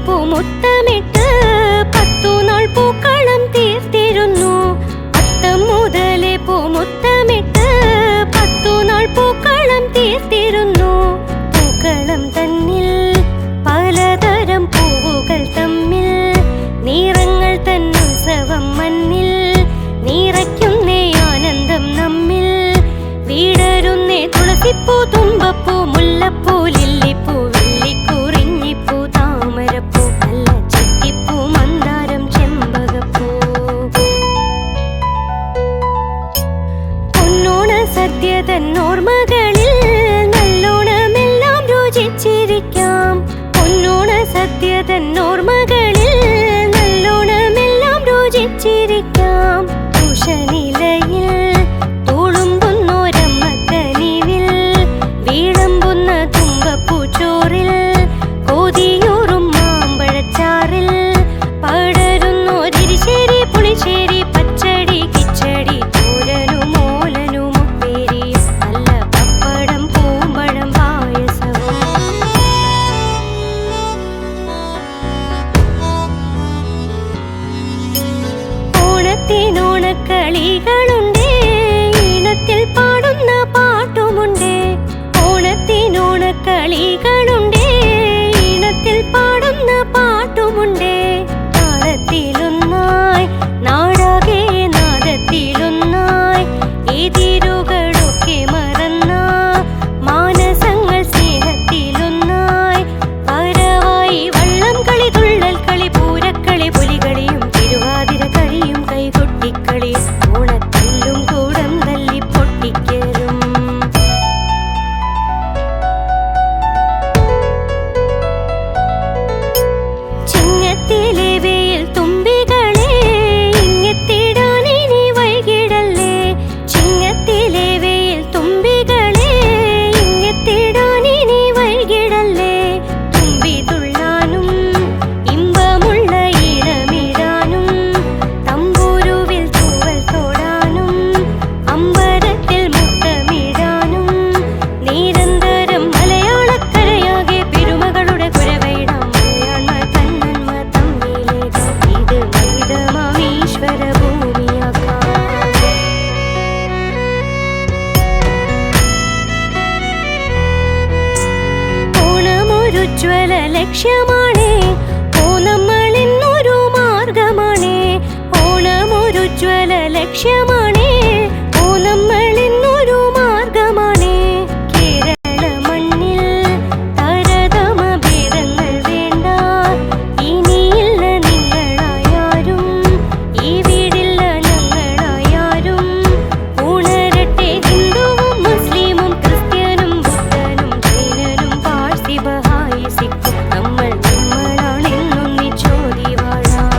പൂമുത്തമിട്ട് 10 നാൾ പൂക്കളം തീർത്തിരുന്നു. അത്തം മുതലേ പൂമുത്തമിട്ട് 10 നാൾ പൂക്കളം തീർത്തിരുന്നു. പൂക്കളം തന്നിൽ പലതരം പൂവുകൾ തമ്മിൽ നിറങ്ങൾ തന്നുത്സവം മണ്ണിൽ നിറയ്ക്കുന്നേ ആനന്ദം നമ്മിൽ. വീടരുന്നേ തുളസിപ്പൂ, തുമ്പപ്പൂ, മുല്ലപ്പൂ, ലില്ലിപ്പൂ, വെള്ളിക്കുറിഞ്ഞിപ്പൂ, താമരപ്പൂ, നല്ല ചെത്തിപ്പൂ, മന്ദാരം, ചെമ്പകപ്പൂ. പൊന്നോണ സദ്യ തന്നോർമ്മകളിൽ നല്ലോണമെല്ലാം രുചിച്ചിരിക്കാം. പൊന്നോണ സദ്യ തന്നോർമ്മകളിൽ നല്ലോണമെല്ലാം രുചിച്ചിരിക്കാം. ഉഷനിലയിൽ തുളുമ്പുന്നോരമ്മക്കനിവിൽ വീളമ്പുന്ന തുമ്പപ്പൂച്ചോറിൽ കൊതിയൂറും മാമ്പഴച്ചാറിൽ പടരുന്നോരിശേരി, പുളിശ്ശേരി, പച്ചടി, കിച്ചടി, തോരനും ഓലനും ഉപ്പേരിയും നല്ല പപ്പടം, പൂമ്പഴം, പായസവും. ഓണത്തിനോണക്കളികളുണ്ടേ, ഈണത്തിൽ പാടുന്ന പാട്ടുമുണ്ടേ. ഓണത്തിനോണക്കളികളുണ്ടേ, ഈണത്തിൽ പാടുന്ന പാട്ടുമുണ്ടേ. താളത്തിലൊന്നായി നാടാകെ നാദത്തിലൊന്നായി എതിരുകളൊക്കെ മറന്ന മാനസങ്ങൾ സ്നേഹത്തിലൊന്നായി പരവായി വള്ളം കളി, തുള്ളൽ കളി, പൂരക്കളി, പുലികളിയും തിരുവാതിര കളിയും കൈകൊട്ടിക്കളി, ഓണത്തല്ലും കൂടം തല്ലി പൊട്ടിക്കലും. ചിങ്ങത്തിലെ വെയിൽ തുമ്പികളെ ഇങ്ങെത്തിടാനിനി വൈകിടല്ലേ. ചിങ്ങത്തിലെ വെയിൽ തുമ്പികളെ ഇങ്ങെത്തിടാനിനി വൈകിടല്ലേ. തുമ്പി തുള്ളാനും ഇമ്പമുള്ള ഈണമിടാനും തമ്പൂരുവിൽ തൂവൽ തോടാനും അമ്പരത്തിൽ മുത്തമിടാനും നിരന്തരം മലയാളക്കരയാകെ പെരുമകളുടെ കുരവയിടാം. മലയാള തന്നന്മ തമ്മിലേകാം, ഇത് മഹിതമാമീശ്വര ഭൂമിയാകാം. ഓണമൊരുജ്വല ലക്ഷ്യമാണേ, ഓണമ്മളിന്നൊരു മാർഗമാണേ. ഓണമൊരുജ്വല ലക്ഷ്യമാണേ, ഓണമ്മളിന്നൊരു മാർഗമാണേ. കേരള മണ്ണിൽ തരതമ ഭേദങ്ങൾ വേണ്ട, ഇനിയില്ല നിങ്ങളായാരും, ഈ വീടില്ല ഞങ്ങളായാരും. ഉണരട്ടെ ഹിന്ദുവും മുസ്ലിമും ക്രിസ്ത്യനും ബുദ്ധനും ജൈനനും പാഴ്സി ബഹായി സിഖും, നമ്മൾ നമ്മളാണെന്നും നീ ചോദി വാഴാം.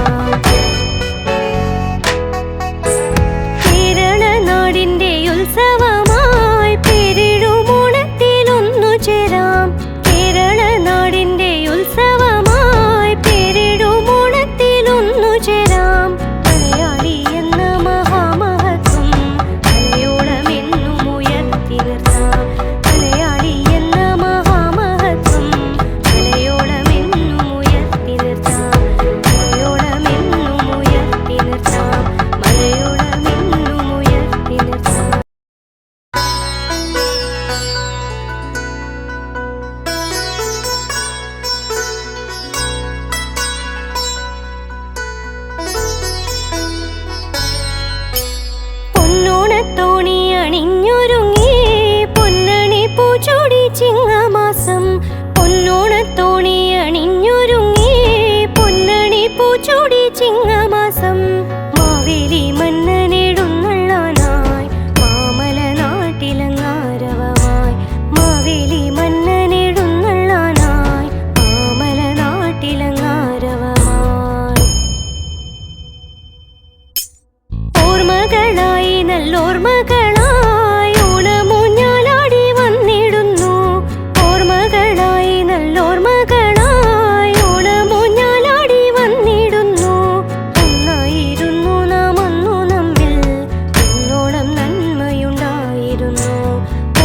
കേരള നാടിന്റെ ഉത്സവമായി പേരിടുമോണത്തിലൊന്നു ചേരാം. കേരള നാടിന്റെ ഉത്സവമായി പേരിടുമോണത്തിലൊന്നു ചേരാം. മലയാളി എന്ന മഹാമഹത്വം മലയോളമെന്നും ഉയർത്തി നിർത്താം. മലയാളി എന്ന മഹാമഹത്വം മലയോളമെന്നും ഉയർത്തി നിർത്താം. മലയോളമെന്നും ഉയർത്തി നിർത്താം. മലയോളമെന്നും ഉയർത്തി നിർത്താം. പൊന്നോണത്തോണി അണിഞ്ഞൊരുങ്ങി പൊന്നണി പൂച്ചൂടി ചിങ്ങമാസം. പൊന്നോണത്തോണി അണിഞ്ഞൊരുങ്ങി പൊന്നണി പൂച്ചൂടി ചിങ്ങമാസം. മാവേലി മന്നനെടുന്നള്ളാനായി മാമല നാട്ടിലങ്ങാരവമായി. മാവേലി മന്നനെടുന്നള്ളാനായി മാമല നാട്ടിലങ്ങാരവമായി. ഓർമ്മകളായി നല്ലോർമ്മകളായി ഓണമൂഞ്ഞാലാടി വന്നിടുന്നു. ഓർമ്മകളായി നല്ലോർമ്മകളായി ഓണമൂഞ്ഞാലാടി വന്നിടുന്നു. ഒന്നായിരുന്നു നാം അന്നു നമ്മിൽ, ഒന്നോളം നന്മയുണ്ടായിരുന്നു.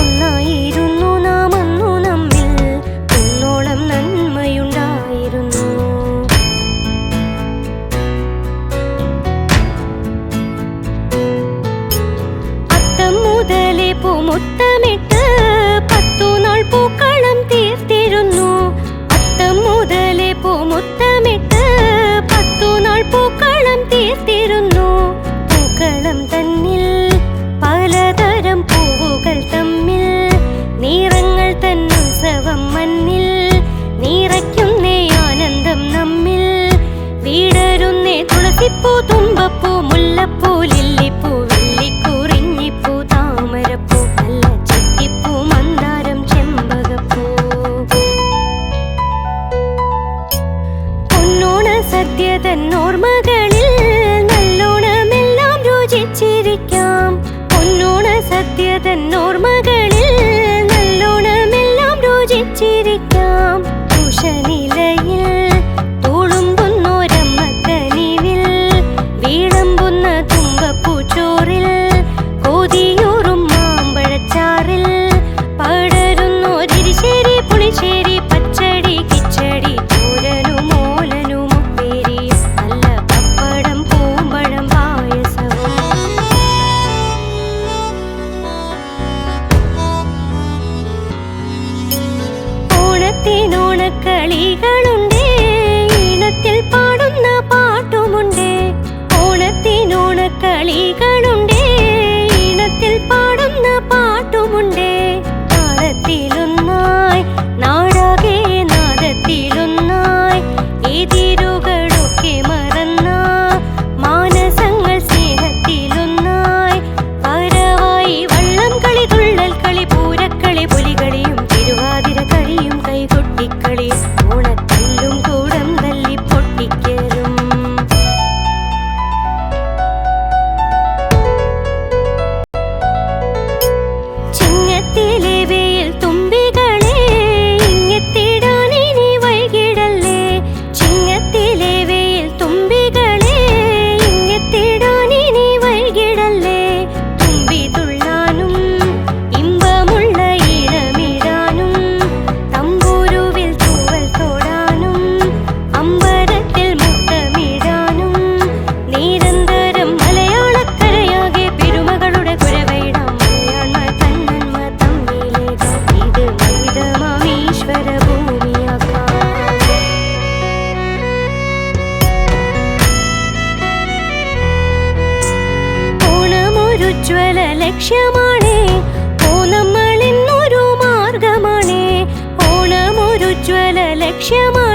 ഒന്നായിരുന്നു നാം അന്നു നമ്മിൽ, ഒന്നോളം നന്മയുണ്ടായിരുന്നു. സദ്യതന്നോർമ്മകളിൽ നല്ലോണമെല്ലാം രുചിച്ചിരിക്കാം. പൊന്നോണ സദ്യതന്നോർമ്മകളിൽ നല്ലോണമെല്ലാം രുചിച്ചിരിക്കാം. ഉഷനിലയിൽ തുളുമ്പുന്നോരമ്മക്കനിവിൽ വീളമ്പുന്ന തുമ്പപ്പൂച്ചോറിൽ കൊതിയൂറും മാമ്പഴച്ചാറിൽ പടരുന്നോരിശേരി പുളിശ്ശേരി പച്ചടി കിച്ചടി തോരനും ഓലനും ഉപ്പേരി നല്ല പപ്പടം പൂമ്പഴം പായസവും. ഓണത്തിനോണക്കളികളുണ്ടേ, ഈണത്തിൽ പാടുന്ന പാട്ടുമുണ്ടേ. ഓണത്തിനോണക്കളികളുണ്ടേ, ഈണത്തിൽ പാടുന്ന പാട്ടുമുണ്ടേ. താളത്തിലൊന്നായി നാടാകെ നാദത്തിലൊന്നായി എതിരുകളൊക്കെ മറന്ന മാനസങ്ങൾ സ്നേഹത്തിലൊന്നായി പരവായി വള്ളം കളി തുള്ളൽ കളി പൂരക്കളി പുലികളിയും തിരുവാതിര കളിയും കൈകൊട്ടിക്കളി ഓണത്തല്ലും കൂടം തല്ലി പൊട്ടിക്കലും. ചിങ്ങത്തിലെ വെയിൽ തുമ്പികളെ ഇങ്ങെത്തിടാനിനി വൈകിടല്ലേ. ചിങ്ങത്തിലെ വെയിൽ തുമ്പികളെ ഇങ്ങെത്തിടാനിനി വൈകിടല്ലേ. തുമ്പി തുള്ളാനും ഇമ്പമുള്ള ഈണമിടാനും തമ്പൂരുവിൽ തൂവൽ തൊടാനും അമ്പരത്തിൽ മുത്തമിടാനും നിരന്തരം മലയാളക്കരയാകെ പെരുമകളുടെ കുരവയിടാം. മലയാള തന്നന്മ തമ്മിലേകാം. ഇത് മഹിതമാമീശ്വര ഭൂമിയാക്കാം. ഓണമൊരുജ്വല ലക്ഷ്യമാണേ, ഓണം നമ്മളിന്നൊരു മാർഗമാണേ. ഓണമൊരുജ്വല ലക്ഷ്യമാണ്.